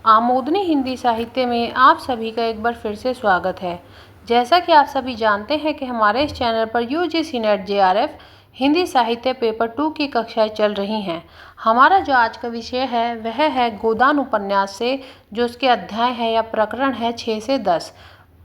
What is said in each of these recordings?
आमोदनी हिंदी साहित्य में आप सभी का एक बार फिर से स्वागत है। जैसा कि आप सभी जानते हैं कि हमारे इस चैनल पर यूजीसी नेट जेआरएफ हिंदी साहित्य पेपर 2 की कक्षाएं चल रही हैं। हमारा जो आज का विषय है वह है गोदान उपन्यास से, जो उसके अध्याय है या प्रकरण है 6 से 10।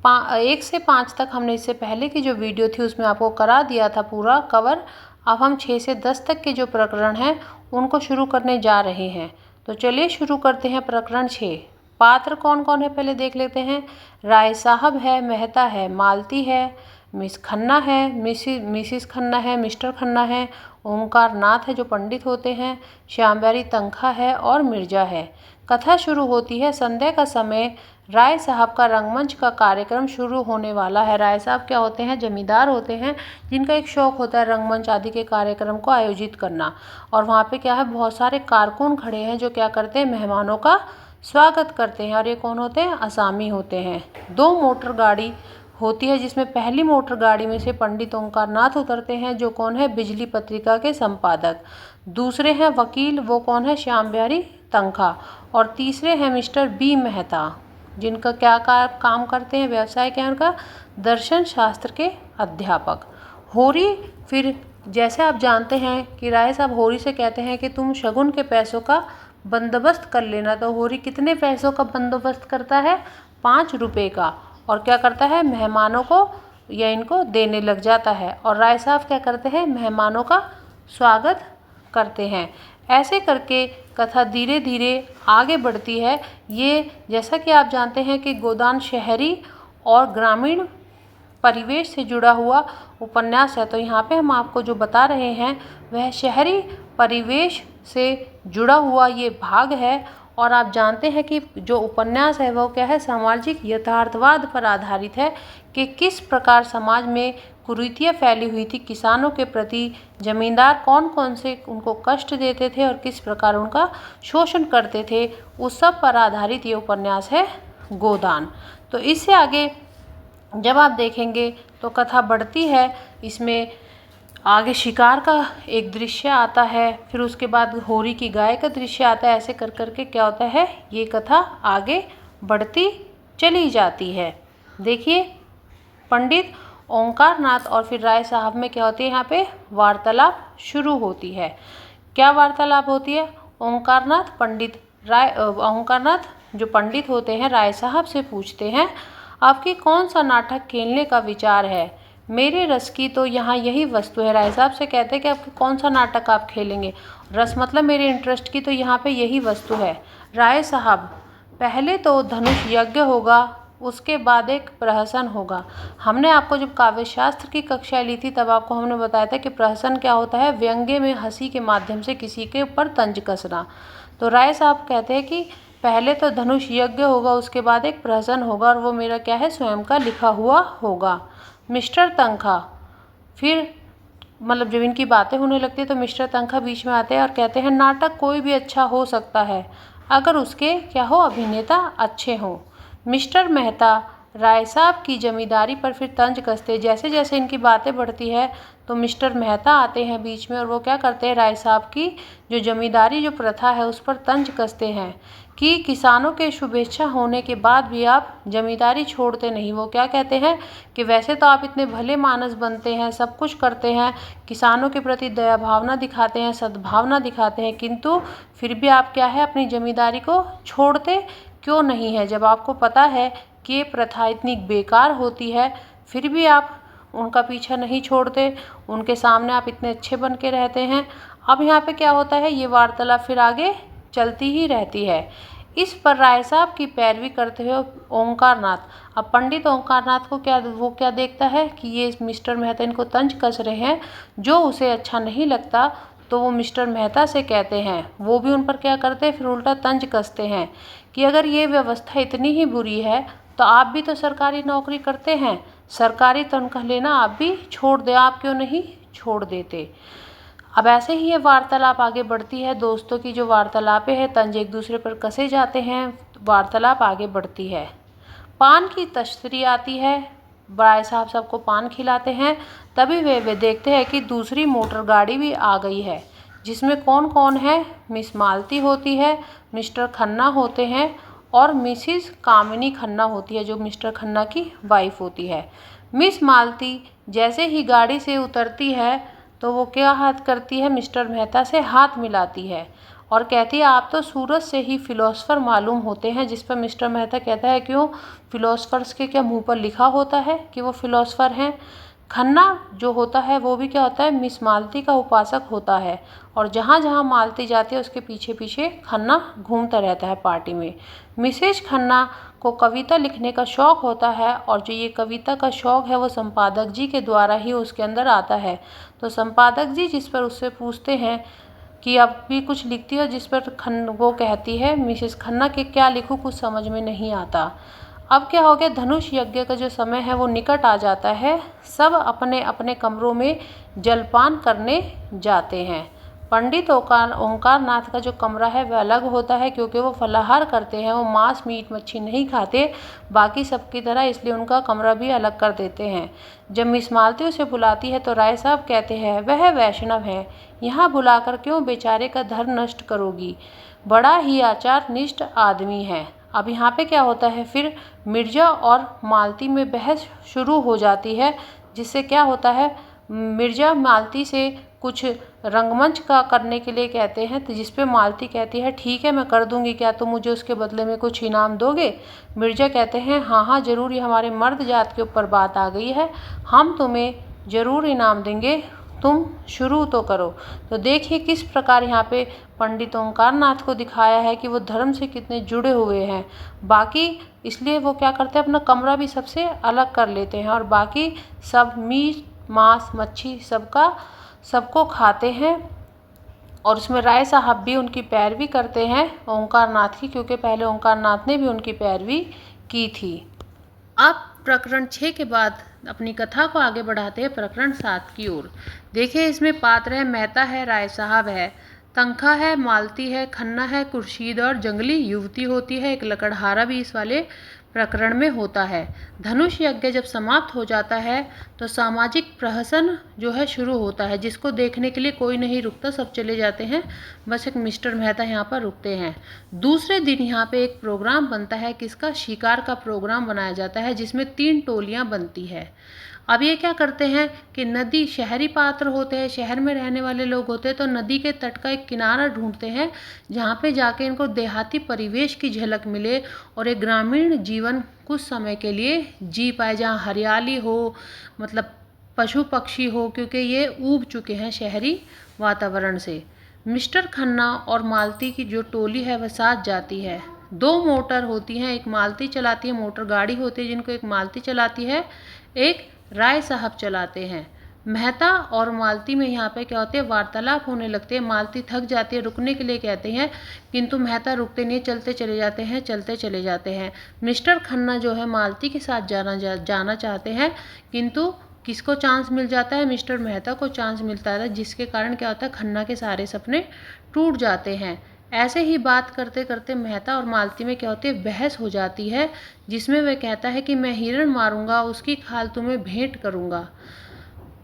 1 से 5 तक हमने इससे पहले की जो वीडियो थी उसमें आपको करा दिया था पूरा कवर। अब हम 6 से 10 तक के जो प्रकरण हैं उनको शुरू करने जा रहे हैं। तो चलिए शुरू करते हैं प्रकरण 6। पात्र कौन कौन है पहले देख लेते हैं। राय साहब है, मेहता है, मालती है, मिस खन्ना है, मिसिस खन्ना है, मिस्टर खन्ना है, ओंकार नाथ है जो पंडित होते हैं, श्यामबारी तनखा है और मिर्जा है। कथा शुरू होती है संध्या का समय। राय साहब का रंगमंच का कार्यक्रम शुरू होने वाला है। राय साहब क्या होते हैं? जमींदार होते हैं जिनका एक शौक होता है रंगमंच आदि के कार्यक्रम को आयोजित करना। और वहाँ पे क्या है, बहुत सारे कारकुन खड़े हैं जो क्या करते हैं, मेहमानों का स्वागत करते हैं। और ये कौन होते हैं? असामी होते हैं। 2 मोटर गाड़ी होती है जिसमें पहली मोटर गाड़ी में से पंडित ओंकार नाथ उतरते हैं जो कौन है, बिजली पत्रिका के संपादक। दूसरे हैं वकील, वो कौन है, श्यामबिहारी तनखा। और तीसरे हैं मिस्टर बी मेहता, जिनका क्या काम करते हैं, व्यवसाय क्या है उनका, दर्शन शास्त्र के अध्यापक। होरी, फिर जैसे आप जानते हैं कि राय साहब होरी से कहते हैं कि तुम शगुन के पैसों का बंदोबस्त कर लेना। तो होरी कितने पैसों का बंदोबस्त करता है? 5 रुपये का। और क्या करता है, मेहमानों को या इनको देने लग जाता है। और राय साहब क्या करते हैं, मेहमानों का स्वागत करते हैं। ऐसे करके कथा धीरे धीरे आगे बढ़ती है। ये जैसा कि आप जानते हैं कि गोदान शहरी और ग्रामीण परिवेश से जुड़ा हुआ उपन्यास है। तो यहाँ पे हम आपको जो बता रहे हैं वह शहरी परिवेश से जुड़ा हुआ ये भाग है। और आप जानते हैं कि जो उपन्यास है वो क्या है, सामाजिक यथार्थवाद पर आधारित है कि किस प्रकार समाज में कुरीतियाँ फैली हुई थी किसानों के प्रति। जमींदार कौन कौन से उनको कष्ट देते थे और किस प्रकार उनका शोषण करते थे, उस सब पर आधारित ये उपन्यास है गोदान। तो इससे आगे जब आप देखेंगे तो कथा बढ़ती है। इसमें आगे शिकार का एक दृश्य आता है, फिर उसके बाद होरी की गाय का दृश्य आता है। ऐसे कर करके क्या होता है, ये कथा आगे बढ़ती चली जाती है। देखिए, पंडित ओंकार नाथ और फिर राय साहब में क्या होती है, यहाँ पे वार्तालाप शुरू होती है। क्या वार्तालाप होती है? ओंकार नाथ जो पंडित होते हैं राय साहब से पूछते हैं, आपकी कौन सा नाटक खेलने का विचार है? मेरे रस की तो यहाँ यही वस्तु है। राय साहब से कहते हैं कि आपके कौन सा नाटक आप खेलेंगे, रस मतलब मेरे इंटरेस्ट की तो यहाँ पे यही वस्तु है। राय साहब, पहले तो धनुष यज्ञ होगा, उसके बाद एक प्रहसन होगा। हमने आपको जब काव्य शास्त्र की कक्षा ली थी तब आपको हमने बताया था कि प्रहसन क्या होता है, व्यंग्य में हंसी के माध्यम से किसी के ऊपर तंज कसना। तो राय साहब कहते हैं कि पहले तो धनुष यज्ञ होगा, उसके बाद एक प्रहसन होगा और वो मेरा क्या है, स्वयं का लिखा हुआ होगा। मिस्टर तनखा, फिर मतलब जब इनकी बातें होने लगती है तो मिस्टर तनखा बीच में आते हैं और कहते हैं, नाटक कोई भी अच्छा हो सकता है अगर उसके क्या हो, अभिनेता अच्छे हों। मिस्टर मेहता राय साहब की जमींदारी पर फिर तंज कसते। जैसे जैसे इनकी बातें बढ़ती है तो मिस्टर मेहता आते हैं बीच में और वो क्या करते हैं, राय साहब की जो जमींदारी जो प्रथा है उस पर तंज कसते हैं कि किसानों के शुभेच्छा होने के बाद भी आप जमींदारी छोड़ते नहीं। वो क्या कहते हैं कि वैसे तो आप इतने भले मानस बनते हैं, सब कुछ करते हैं, किसानों के प्रति दया भावना दिखाते हैं, सद्भावना दिखाते हैं, किंतु फिर भी आप क्या है, अपनी जमींदारी को छोड़ते क्यों नहीं है? जब आपको पता है कि ये प्रथा इतनी बेकार होती है फिर भी आप उनका पीछा नहीं छोड़ते, उनके सामने आप इतने अच्छे बन के रहते हैं। अब यहाँ पे क्या होता है, ये वार्तालाप फिर आगे चलती ही रहती है। इस पर राय साहब की पैरवी करते हुए ओंकार नाथ, अब पंडित ओंकार नाथ को वो क्या देखता है कि ये मिस्टर मेहता इनको तंज कस रहे हैं, जो उसे अच्छा नहीं लगता तो वो मिस्टर मेहता से कहते हैं, वो भी उन पर क्या करते हैं, फिर उल्टा तंज कसते हैं कि अगर ये व्यवस्था इतनी ही बुरी है तो आप भी तो सरकारी नौकरी करते हैं, सरकारी तनख्वाह लेना आप भी छोड़ दें, आप क्यों नहीं छोड़ देते। अब ऐसे ही ये वार्तालाप आगे बढ़ती है। दोस्तों की जो वार्तालापें हैं, तंज एक दूसरे पर कसे जाते हैं, वार्तालाप आगे बढ़ती है। पान की तश्तरी आती है, राय साहब सबको पान खिलाते हैं। तभी वे देखते हैं कि दूसरी मोटर गाड़ी भी आ गई है जिसमें कौन कौन है, मिस मालती होती है, मिस्टर खन्ना होते हैं और मिसिज कामिनी खन्ना होती है, जो मिस्टर खन्ना की वाइफ होती है। मिस मालती जैसे ही गाड़ी से उतरती है तो वो क्या हाथ करती है, मिस्टर मेहता से हाथ मिलाती है और कहती है आप तो सूरत से ही फ़िलोसफ़र मालूम होते हैं। जिस पर मिस्टर मेहता कहता है क्यों, फ़िलोसफ़र्स के क्या मुंह पर लिखा होता है कि वो फ़िलोसफ़र हैं। खन्ना जो होता है वो भी क्या होता है, मिस मालती का उपासक होता है और जहाँ जहाँ मालती जाती है उसके पीछे पीछे खन्ना घूमता रहता है पार्टी में। मिसेज खन्ना को कविता लिखने का शौक़ होता है और जो ये कविता का शौक़ है वो संपादक जी के द्वारा ही उसके अंदर आता है। तो संपादक जी जिस पर उससे पूछते हैं कि अब भी कुछ लिखती हो, जिस पर वो कहती है मिसेस खन्ना कि क्या लिखूं, कुछ समझ में नहीं आता। अब क्या हो गया, धनुष यज्ञ का जो समय है वो निकट आ जाता है। सब अपने अपने कमरों में जलपान करने जाते हैं। पंडित ओंकार नाथ का जो कमरा है वह अलग होता है क्योंकि वो फलाहार करते हैं, वो मांस मीट मच्छी नहीं खाते बाकी सबकी तरह, इसलिए उनका कमरा भी अलग कर देते हैं। जब मिस मालती उसे बुलाती है तो राय साहब कहते हैं वह वैष्णव है, यहाँ बुलाकर क्यों बेचारे का धर्म नष्ट करोगी, बड़ा ही आचार निष्ठ आदमी है। अब यहाँ पे क्या होता है, फिर मिर्जा और मालती में बहस शुरू हो जाती है, जिससे क्या होता है, मिर्जा मालती से कुछ रंगमंच का करने के लिए कहते हैं, तो जिस पे मालती कहती है ठीक है मैं कर दूंगी, क्या तुम मुझे उसके बदले में कुछ इनाम दोगे। मिर्जा कहते हैं हाँ हाँ ज़रूर, ये हमारे मर्द जात के ऊपर बात आ गई है, हम तुम्हें ज़रूर इनाम देंगे, तुम शुरू तो करो। तो देखिए किस प्रकार यहाँ पे पंडित ओंकार नाथ को दिखाया है कि वो धर्म से कितने जुड़े हुए हैं। बाकी इसलिए वो क्या करते हैं, अपना कमरा भी सबसे अलग कर लेते हैं और बाकी सब मीट मांस मच्छी सबको खाते हैं। और उसमें राय साहब भी उनकी पैरवी करते हैं ओंकार नाथ की, क्योंकि पहले ओंकार नाथ ने भी उनकी पैरवी की थी। अब प्रकरण 6 के बाद अपनी कथा को आगे बढ़ाते हैं प्रकरण 7 की ओर। देखिए इसमें पात्र है, मेहता है, राय साहब है, तंखा है, मालती है, खन्ना है, खुर्शीद और जंगली युवती होती है, एक लकड़हारा भी इस वाले प्रकरण में होता है। धनुष यज्ञ जब समाप्त हो जाता है तो सामाजिक प्रहसन जो है शुरू होता है, जिसको देखने के लिए कोई नहीं रुकता, सब चले जाते हैं, बस एक मिस्टर मेहता यहाँ पर रुकते हैं। दूसरे दिन यहाँ पे एक प्रोग्राम बनता है, किसका, शिकार का प्रोग्राम बनाया जाता है, जिसमें 3 टोलियाँ बनती है। अब ये क्या करते हैं कि नदी, शहरी पात्र होते हैं, शहर में रहने वाले लोग होते हैं, तो नदी के तट का एक किनारा ढूंढते हैं जहाँ पे जाके इनको देहाती परिवेश की झलक मिले और एक ग्रामीण जीवन कुछ समय के लिए जी पाए, जहाँ हरियाली हो, मतलब पशु पक्षी हो, क्योंकि ये ऊब चुके हैं शहरी वातावरण से। मिस्टर खन्ना और मालती की जो टोली है वह साथ जाती है। 2 मोटर होती हैं, एक मालती चलाती है, मोटर गाड़ी होती है जिनको एक मालती चलाती है, एक राय साहब चलाते हैं। मेहता और मालती में यहाँ पे क्या होते हैं, वार्तालाप होने लगते हैं। मालती थक जाती है, रुकने के लिए कहते हैं, किंतु मेहता रुकते नहीं, चलते चले जाते हैं। मिस्टर खन्ना जो है मालती के साथ जाना चाहते हैं, किंतु किसको चांस मिल जाता है, मिस्टर मेहता को चांस मिलता है, जिसके कारण क्या होता है, खन्ना के सारे सपने टूट जाते हैं। ऐसे ही बात करते करते मेहता और मालती में क्या होती है, बहस हो जाती है, जिसमें वह कहता है कि मैं हिरण मारूंगा, उसकी खाल तुम्हें भेंट करूंगा।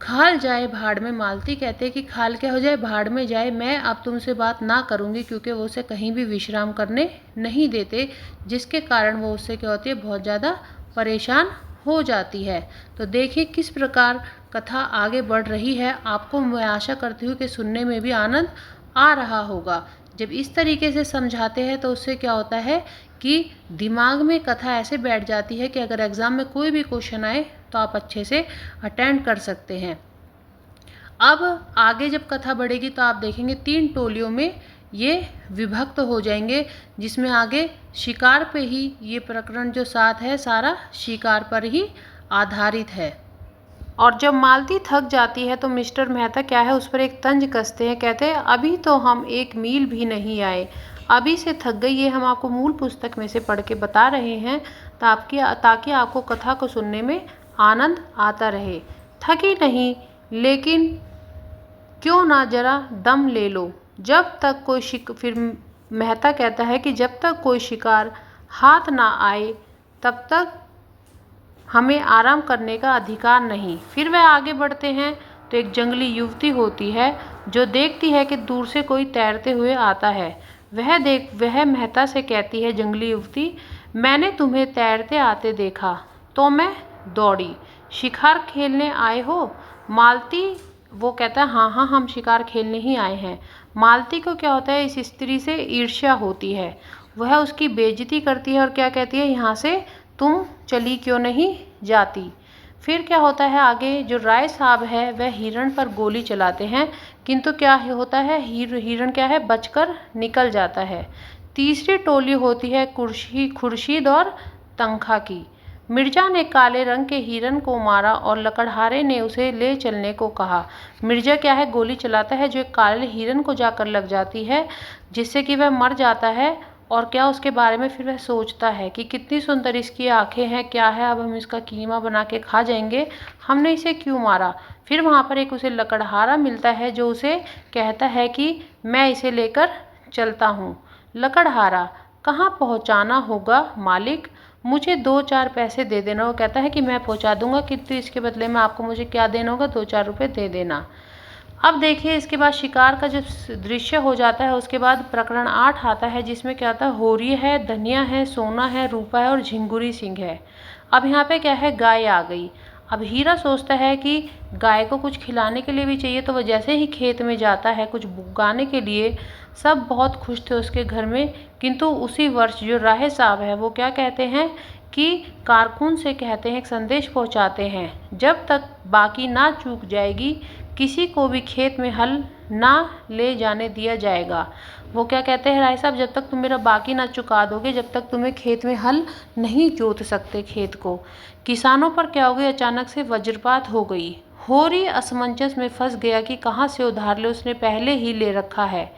खाल जाए भाड़ में, मालती कहते हैं कि खाल क्या हो जाए, भाड़ में जाए, मैं अब तुमसे बात ना करूंगी, क्योंकि वो उसे कहीं भी विश्राम करने नहीं देते, जिसके कारण वो उससे क्या होती है, बहुत ज़्यादा परेशान हो जाती है। तो देखिए किस प्रकार कथा आगे बढ़ रही है, आपको मैं आशा करती हूँ कि सुनने में भी आनंद आ रहा होगा। जब इस तरीके से समझाते हैं तो उससे क्या होता है कि दिमाग में कथा ऐसे बैठ जाती है कि अगर एग्ज़ाम में कोई भी क्वेश्चन आए तो आप अच्छे से अटेंड कर सकते हैं। अब आगे जब कथा बढ़ेगी तो आप देखेंगे 3 टोलियों में ये विभक्त हो जाएंगे, जिसमें आगे शिकार पे ही ये प्रकरण जो 7 है सारा शिकार पर ही आधारित है। और जब मालती थक जाती है तो मिस्टर मेहता क्या है, उस पर एक तंज कसते हैं, कहते हैं अभी तो हम 1 मील भी नहीं आए, अभी से थक गई। ये हम आपको मूल पुस्तक में से पढ़ के बता रहे हैं ताकि आपको कथा को सुनने में आनंद आता रहे। थकी नहीं, लेकिन क्यों ना जरा दम ले लो, जब तक कोई फिर मेहता कहता है कि जब तक कोई शिकार हाथ ना आए तब तक हमें आराम करने का अधिकार नहीं। फिर वह आगे बढ़ते हैं तो एक जंगली युवती होती है जो देखती है कि दूर से कोई तैरते हुए आता है। वह मेहता से कहती है, जंगली युवती, मैंने तुम्हें तैरते आते देखा तो मैं दौड़ी। शिकार खेलने आए हो? मालती वो कहता है, हाँ हाँ, हम शिकार खेलने ही आए हैं। मालती को क्या होता है, इस स्त्री से ईर्ष्या होती है। वह उसकी बेइज्जती करती है और क्या कहती है, यहाँ से तुम चली क्यों नहीं जाती। फिर क्या होता है आगे, जो राय साहब है वह हिरण पर गोली चलाते हैं, किंतु क्या होता है, हिरण क्या है, बचकर निकल जाता है। तीसरी टोली होती है खुर्शीद और तंखा की। मिर्जा ने काले रंग के हिरण को मारा और लकड़हारे ने उसे ले चलने को कहा। मिर्जा क्या है, गोली चलाता है जो एक काले हिरण को जाकर लग जाती है, जिससे कि वह मर जाता है। और क्या उसके बारे में फिर वह सोचता है कि कितनी सुंदर इसकी आंखें हैं, क्या है, अब हम इसका कीमा बना के खा जाएंगे, हमने इसे क्यों मारा। फिर वहाँ पर एक उसे लकड़हारा मिलता है जो उसे कहता है कि मैं इसे लेकर चलता हूँ। लकड़हारा, कहाँ पहुँचाना होगा मालिक, मुझे 2-4 पैसे दे देना। वो कहता है कि मैं पहुँचा दूंगा, किंतु इसके बदले में आपको मुझे क्या देना होगा, 2-4 रुपये दे देना। अब देखिए इसके बाद शिकार का जो दृश्य हो जाता है, उसके बाद प्रकरण 8 आता है, जिसमें क्या आता है, होरी है, धनिया है, सोना है, रूपा है और झिंगुरी सिंह है। अब यहाँ पे क्या है, गाय आ गई। अब हीरा सोचता है कि गाय को कुछ खिलाने के लिए भी चाहिए, तो वह जैसे ही खेत में जाता है कुछ उगाने के लिए, सब बहुत खुश थे उसके घर में। किंतु उसी वर्ष जो राहे साहब है वो क्या कहते हैं कि कारकुन से कहते हैं, एक संदेश पहुंचाते हैं, जब तक बाकी ना चूक जाएगी किसी को भी खेत में हल ना ले जाने दिया जाएगा। वो क्या कहते हैं, राय साहब, जब तक तुम मेरा बाकी ना चुका दोगे, जब तक तुम्हें खेत में हल नहीं जोत सकते खेत को। किसानों पर क्या हो गया, अचानक से वज्रपात हो गई। होरी असमंजस में फंस गया कि कहाँ से उधार ले, उसने पहले ही ले रखा है।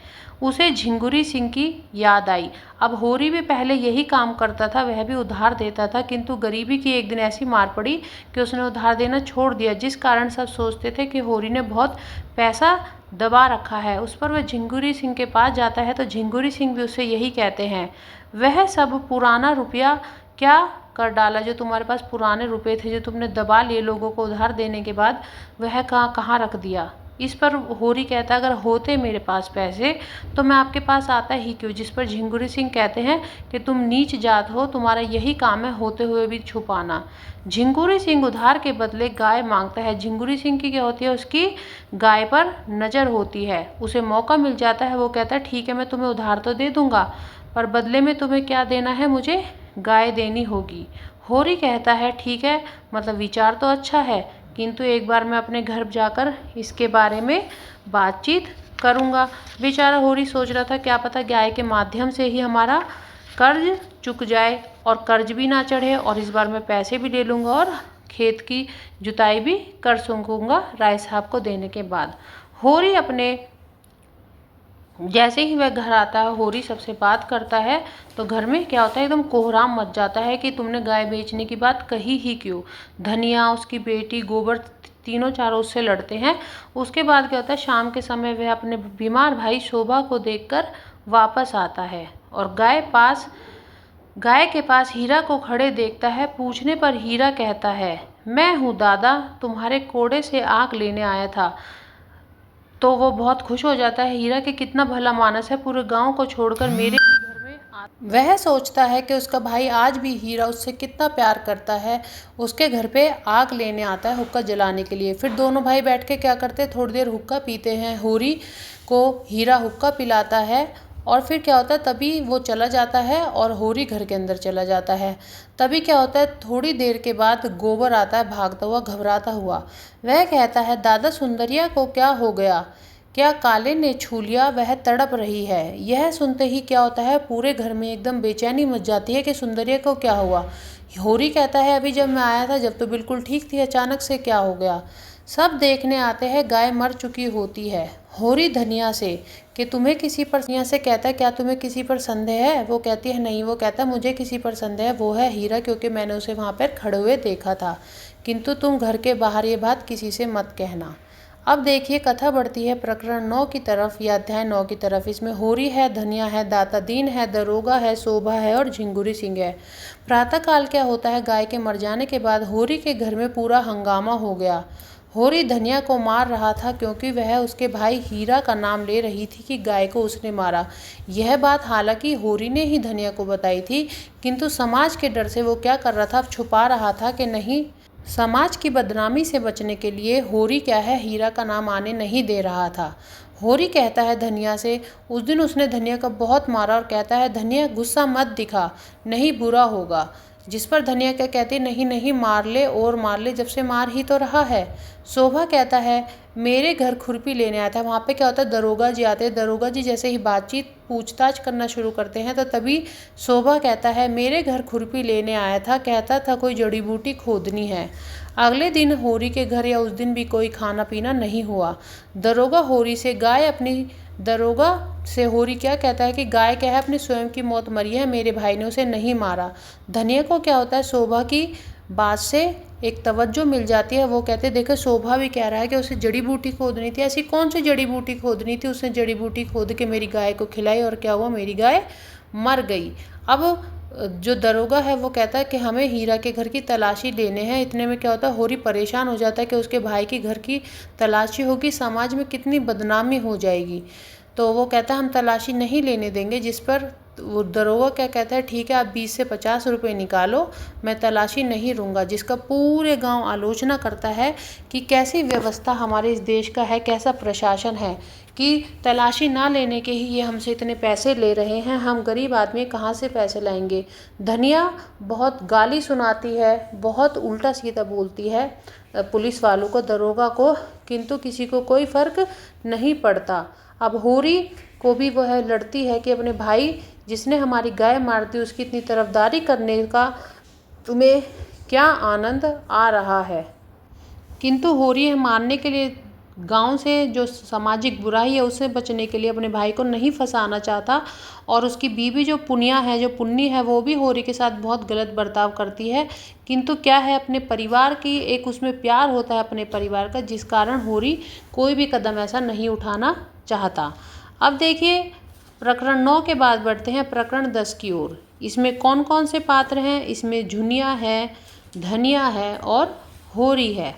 उसे झिंगुरी सिंह की याद आई। अब होरी भी पहले यही काम करता था, वह भी उधार देता था, किंतु गरीबी की एक दिन ऐसी मार पड़ी कि उसने उधार देना छोड़ दिया, जिस कारण सब सोचते थे कि होरी ने बहुत पैसा दबा रखा है। उस पर वह झिंगुरी सिंह के पास जाता है तो झिंगुरी सिंह भी उसे यही कहते हैं, वह सब पुराना रुपया क्या कर डाला, जो तुम्हारे पास पुराने रुपए थे जो तुमने दबा लिए लोगों को उधार देने के बाद, वह कहाँ कहाँ रख दिया। इस पर होरी कहता है, अगर होते मेरे पास पैसे तो मैं आपके पास आता ही क्यों। जिस पर झिंगुरी सिंह कहते हैं कि तुम नीच जात हो, तुम्हारा यही काम है होते हुए भी छुपाना। झिंगुरी सिंह उधार के बदले गाय मांगता है। झिंगुरी सिंह की क्या होती है, उसकी गाय पर नज़र होती है, उसे मौका मिल जाता है। वो कहता है, ठीक है, मैं तुम्हें उधार तो दे दूंगा, पर बदले में तुम्हें क्या देना है, मुझे गाय देनी होगी। होरी कहता है, ठीक है, मतलब विचार तो अच्छा है, किंतु एक बार मैं अपने घर जाकर इसके बारे में बातचीत करूँगा। बेचारा होरी सोच रहा था, क्या पता गाय के माध्यम से ही हमारा कर्ज चुक जाए और कर्ज भी ना चढ़े, और इस बार मैं पैसे भी ले लूँगा और खेत की जुताई भी कर सकूँगा राय साहब को देने के बाद। होरी अपने जैसे ही वह घर आता है, होरी सबसे बात करता है, तो घर में क्या होता है, एकदम कोहराम मच जाता है कि तुमने गाय बेचने की बात कही ही क्यों। धनिया, उसकी बेटी, गोबर, तीनों चारों उससे लड़ते हैं। उसके बाद क्या होता है, शाम के समय वह अपने बीमार भाई शोभा को देखकर वापस आता है और गाय के पास हीरा को खड़े देखता है। पूछने पर हीरा कहता है, मैं हूँ दादा, तुम्हारे कोड़े से आग लेने आया था। तो वो बहुत खुश हो जाता है, हीरा के कितना भला मानस है, पूरे गांव को छोड़कर मेरे ही घर में वह सोचता है कि उसका भाई आज भी हीरा उससे कितना प्यार करता है, उसके घर पे आग लेने आता है हुक्का जलाने के लिए। फिर दोनों भाई बैठ के क्या करते हैं, थोड़ी देर हुक्का पीते हैं। होरी को हीरा हुक्का पिलाता है और फिर क्या होता है, तभी वो चला जाता है और होरी घर के अंदर चला जाता है। तभी क्या होता है, थोड़ी देर के बाद गोबर आता है भागता हुआ, घबराता हुआ। वह कहता है, दादा सुंदरिया को क्या हो गया, क्या काले ने छू लिया, वह तड़प रही है। यह सुनते ही क्या होता है, पूरे घर में एकदम बेचैनी मच जाती है कि सुंदरिया को क्या हुआ। होरी कहता है, अभी जब मैं आया था जब तो बिल्कुल ठीक थी, अचानक से क्या हो गया। सब देखने आते हैं, गाय मर चुकी होती है। होरी धनिया से कि तुम्हें किसी पर, धनिया से कहता है, क्या तुम्हें किसी पर संदेह है। वो कहती है, नहीं। वो कहता है, मुझे किसी पर संदेह है, वो है हीरा, क्योंकि मैंने उसे वहाँ पर खड़े हुए देखा था, किंतु तुम घर के बाहर ये बात किसी से मत कहना। अब देखिए कथा बढ़ती है प्रकरण 9 की तरफ या अध्याय 9 की तरफ। इसमें होरी है, धनिया है, दाता दीन है, दरोगा है, शोभा है और झिंगुरी सिंह है। प्रातःकाल क्या होता है, गाय के मर जाने के बाद होरी के घर में पूरा हंगामा हो गया। होरी धनिया को मार रहा था क्योंकि वह उसके भाई हीरा का नाम ले रही थी कि गाय को उसने मारा। यह बात हालांकि होरी ने ही धनिया को बताई थी, किंतु समाज के डर से वो क्या कर रहा था, अब छुपा रहा था कि नहीं, समाज की बदनामी से बचने के लिए होरी क्या है, हीरा का नाम आने नहीं दे रहा था। होरी कहता है धनिया से, उस दिन उसने धनिया को बहुत मारा और कहता है धनिया गुस्सा मत दिखा, नहीं बुरा होगा। जिस पर धनिया क्या कहती, नहीं नहीं मार ले और मार ले, जब से मार ही तो रहा है। शोभा कहता है मेरे घर खुरपी लेने आया था। वहाँ पे क्या होता है, दरोगा जी आते हैं। दरोगा जी जैसे ही बातचीत पूछताछ करना शुरू करते हैं तो तभी शोभा कहता है मेरे घर खुरपी लेने आया था, कहता था कोई जड़ी बूटी खोदनी है। अगले दिन होरी के घर या उस दिन भी कोई खाना पीना नहीं हुआ। दरोगा से होरी क्या कहता है कि गाय क्या है, अपनी स्वयं की मौत मरी है, मेरे भाई ने उसे नहीं मारा। धनिया को क्या होता है, शोभा की बात से एक तवज्जो मिल जाती है। वो कहते देखो शोभा भी कह रहा है कि उसे जड़ी बूटी खोदनी थी। ऐसी कौन सी जड़ी बूटी खोदनी थी, उसने जड़ी बूटी खोद के मेरी गाय को खिलाई और क्या हुआ, मेरी गाय मर गई। अब जो दरोगा है वो कहता है कि हमें हीरा के घर की तलाशी लेने हैं। इतने में क्या होता है, होरी परेशान हो जाता है कि उसके भाई के घर की तलाशी होगी, समाज में कितनी बदनामी हो जाएगी। तो वो कहता है हम तलाशी नहीं लेने देंगे। जिस पर वो दरोगा क्या कहता है, ठीक है आप 20 से 50 रुपये निकालो, मैं तलाशी नहीं लूँगा। जिसका पूरे गांव आलोचना करता है कि कैसी व्यवस्था हमारे इस देश का है, कैसा प्रशासन है कि तलाशी ना लेने के ही ये हमसे इतने पैसे ले रहे हैं, हम गरीब आदमी कहाँ से पैसे लाएंगे। धनिया बहुत गाली सुनाती है, बहुत उल्टा सीधा बोलती है पुलिस वालों को, दरोगा को, किंतु किसी को कोई फ़र्क नहीं पड़ता। अब होरी को भी वह लड़ती है कि अपने भाई जिसने हमारी गाय मार दी उसकी इतनी तरफदारी करने का तुम्हें क्या आनंद आ रहा है। किंतु होरी मारने के लिए गांव से जो सामाजिक बुराई है उससे बचने के लिए अपने भाई को नहीं फंसाना चाहता। और उसकी बीवी जो पुन्नी है वो भी होरी के साथ बहुत गलत बर्ताव करती है। किंतु क्या है, अपने परिवार की एक उसमें प्यार होता है अपने परिवार का, जिस कारण होरी कोई भी कदम ऐसा नहीं उठाना चाहता। अब देखिए प्रकरण 9 के बाद बढ़ते हैं प्रकरण 10 की ओर। इसमें कौन कौन से पात्र हैं, इसमें झुनिया है, धनिया है और होरी है।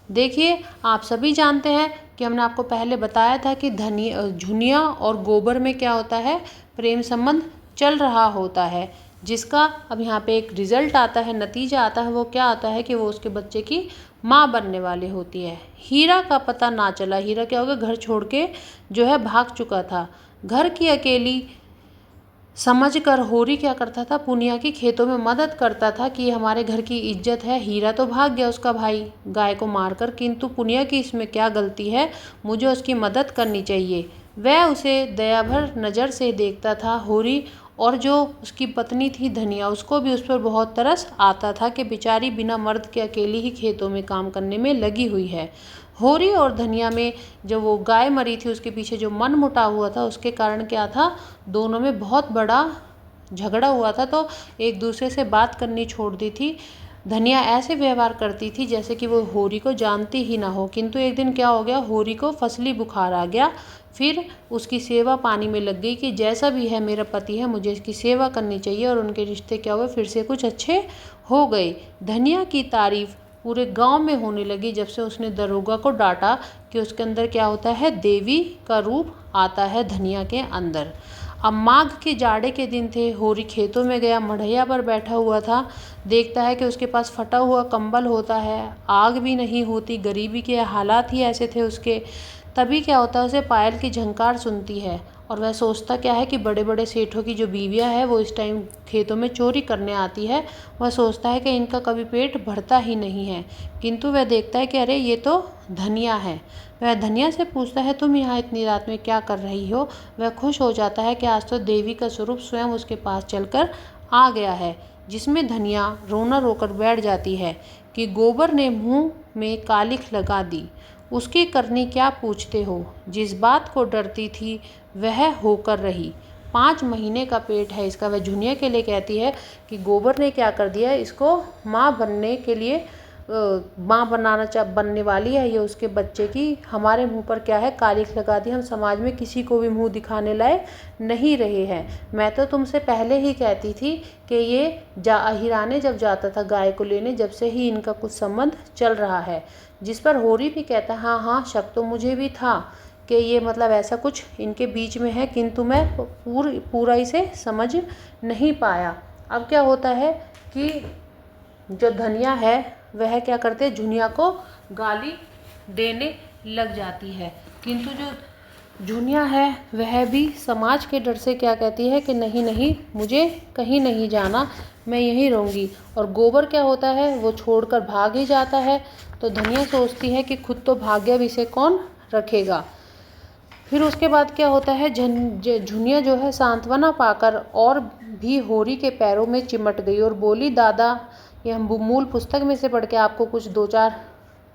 देखिए आप सभी जानते हैं कि हमने आपको पहले बताया था कि झुनिया और गोबर में क्या होता है, प्रेम संबंध चल रहा होता है, जिसका अब यहाँ पे एक रिजल्ट आता है, नतीजा आता है। वो क्या आता है कि वो उसके बच्चे की माँ बनने वाली होती है। हीरा का पता ना चला। हीरा क्या हो गया, घर छोड़ के जो है भाग चुका था। घर की अकेली समझकर होरी क्या करता था, पुनिया की खेतों में मदद करता था कि हमारे घर की इज्जत है। हीरा तो भाग गया उसका भाई गाय को मारकर, किंतु पुनिया की इसमें क्या गलती है, मुझे उसकी मदद करनी चाहिए। वह उसे दयाभर नज़र से देखता था होरी। और जो उसकी पत्नी थी धनिया, उसको भी उस पर बहुत तरस आता था कि बेचारी बिना मर्द के अकेली ही खेतों में काम करने में लगी हुई है। होरी और धनिया में जब वो गाय मरी थी उसके पीछे जो मन मुटाव हुआ था उसके कारण क्या था, दोनों में बहुत बड़ा झगड़ा हुआ था। तो एक दूसरे से बात करनी छोड़ दी थी। धनिया ऐसे व्यवहार करती थी जैसे कि वो होरी को जानती ही ना हो। किंतु एक दिन क्या हो गया, होरी को फसली बुखार आ गया। फिर उसकी सेवा पानी में लग गई कि जैसा भी है मेरा पति है, मुझे इसकी सेवा करनी चाहिए। और उनके रिश्ते क्या हुए, फिर से कुछ अच्छे हो गए। धनिया की तारीफ पूरे गांव में होने लगी जब से उसने दरोगा को डांटा कि उसके अंदर क्या होता है, देवी का रूप आता है धनिया के अंदर। अब माघ के जाड़े के दिन थे। होरी खेतों में गया, मढ़ैया पर बैठा हुआ था। देखता है कि उसके पास फटा हुआ कंबल होता है, आग भी नहीं होती, गरीबी के हालात ही ऐसे थे उसके। तभी क्या होता है, उसे पायल की झंकार सुनती है और वह सोचता क्या है कि बड़े बड़े सेठों की जो बीवियां है वो इस टाइम खेतों में चोरी करने आती है। वह सोचता है कि इनका कभी पेट भरता ही नहीं है। किंतु वह देखता है कि अरे ये तो धनिया है। वह धनिया से पूछता है तुम यहाँ इतनी रात में क्या कर रही हो। वह खुश हो जाता है कि आज तो देवी का स्वरूप स्वयं उसके पास चलकर आ गया है, जिसमें धनिया रोना रोकर बैठ जाती है कि गोबर ने मुँह में कालिख लगा दी, उसकी करनी क्या पूछते हो। जिस बात को डरती थी वह होकर रही। 5 महीने का पेट है इसका। वह झुनिया के लिए कहती है कि गोबर ने क्या कर दिया, इसको माँ बनने के लिए माँ बनने वाली है, ये उसके बच्चे की हमारे मुंह पर क्या है कालिख लगा दी। हम समाज में किसी को भी मुंह दिखाने लायक नहीं रहे हैं। मैं तो तुमसे पहले ही कहती थी कि ये हिराने जब जाता था गाय को लेने, जब से ही इनका कुछ संबंध चल रहा है। जिस पर होरी भी कहता है हाँ हाँ शक तो मुझे भी था कि ये मतलब ऐसा कुछ इनके बीच में है, किंतु मैं पूरा इसे समझ नहीं पाया। अब क्या होता है कि जो धनिया है वह क्या करते हैं, झुनिया को गाली देने लग जाती है, किंतु जो झुनिया है वह भी समाज के डर से क्या कहती है कि नहीं नहीं मुझे कहीं नहीं जाना, मैं यहीं रहूँगी। और गोबर क्या होता है वो छोड़कर भाग ही जाता है। तो धनिया सोचती है कि खुद तो भाग गया, अब इसे कौन रखेगा। फिर उसके बाद क्या होता है, झुनिया जो है सांत्वना पाकर और भी होरी के पैरों में चिमट गई और बोली, दादा ये हम मूल पुस्तक में से पढ़ के आपको कुछ 2-4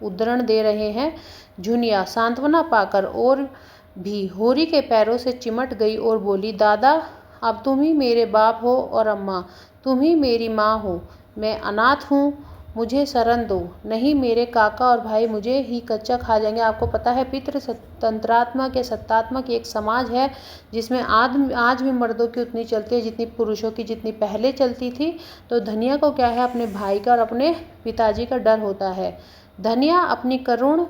उद्धरण दे रहे हैं। झुनिया सांत्वना पाकर और भी होरी के पैरों से चिमट गई और बोली, दादा अब तुम ही मेरे बाप हो और अम्मा तुम ही मेरी माँ हो। मैं अनाथ हूँ, मुझे शरण दो, नहीं मेरे काका और भाई मुझे ही कच्चा खा जाएंगे। आपको पता है पितृ तंत्रात्मक या सत्तात्मक एक समाज है जिसमें आज भी मर्दों की उतनी चलती है जितनी पुरुषों की, जितनी पहले चलती थी। तो धनिया को क्या है अपने भाई का और अपने पिताजी का डर होता है। धनिया अपनी करुणा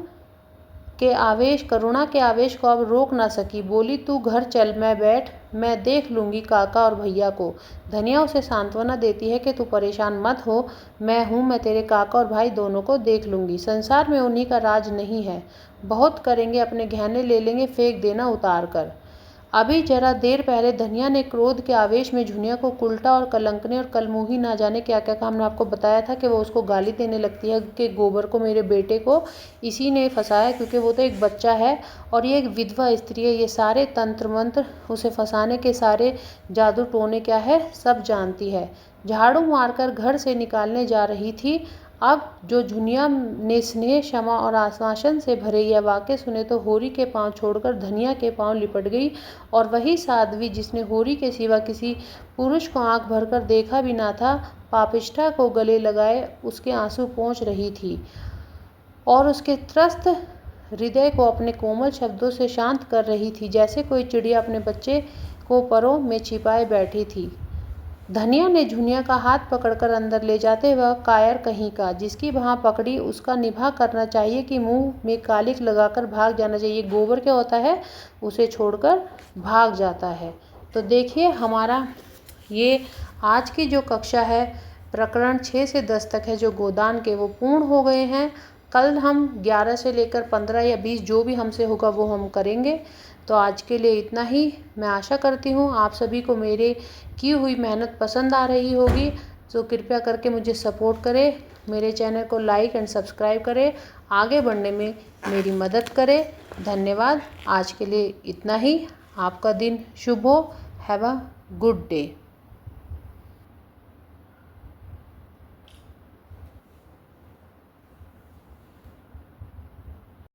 के आवेश को अब रोक ना सकी, बोली तू घर चल, मैं देख लूँगी काका और भैया को। धनिया उसे सांत्वना देती है कि तू परेशान मत हो, मैं हूँ, मैं तेरे काका और भाई दोनों को देख लूँगी। संसार में उन्हीं का राज नहीं है, बहुत करेंगे, अपने गहने ले लेंगे, फेंक देना उतार कर। अभी जरा देर पहले धनिया ने क्रोध के आवेश में झुनिया को उल्टा और कलंकने और कलमुही ना जाने क्या क्या कहा। हमने आपको बताया था कि वो उसको गाली देने लगती है कि गोबर को, मेरे बेटे को इसी ने फंसाया, क्योंकि वो तो एक बच्चा है और ये एक विधवा स्त्री है। ये सारे तंत्र मंत्र उसे फंसाने के सारे जादू टोने क्या है सब जानती है। झाड़ू मारकर घर से निकालने जा रही थी। अब जो झुनिया ने स्नेह, क्षमा और आश्वासन से भरे यह वाक्य सुने तो होरी के पांव छोड़कर धनिया के पांव लिपट गई। और वही साध्वी जिसने होरी के सिवा किसी पुरुष को आंख भरकर देखा भी ना था, पापिष्ठा को गले लगाए उसके आंसू पोंछ रही थी और उसके त्रस्त हृदय को अपने कोमल शब्दों से शांत कर रही थी, जैसे कोई चिड़िया अपने बच्चे को परों में छिपाए बैठी थी। धनिया ने झुनिया का हाथ पकड़कर अंदर ले जाते वह कायर कहीं का, जिसकी वहाँ पकड़ी उसका निभा करना चाहिए कि मुंह में कालिख लगाकर भाग जाना चाहिए। गोबर क्या होता है उसे छोड़कर भाग जाता है। तो देखिए हमारा ये आज की जो कक्षा है प्रकरण 6 से 10 तक है जो गोदान के, वो पूर्ण हो गए हैं। कल हम 11 से लेकर 15 या 20 जो भी हमसे होगा वो हम करेंगे। तो आज के लिए इतना ही। मैं आशा करती हूँ आप सभी को मेरे की हुई मेहनत पसंद आ रही होगी। तो कृपया करके मुझे सपोर्ट करें, मेरे चैनल को लाइक एंड सब्सक्राइब करें, आगे बढ़ने में मेरी मदद करें। धन्यवाद। आज के लिए इतना ही। आपका दिन शुभ हो। Have a good day.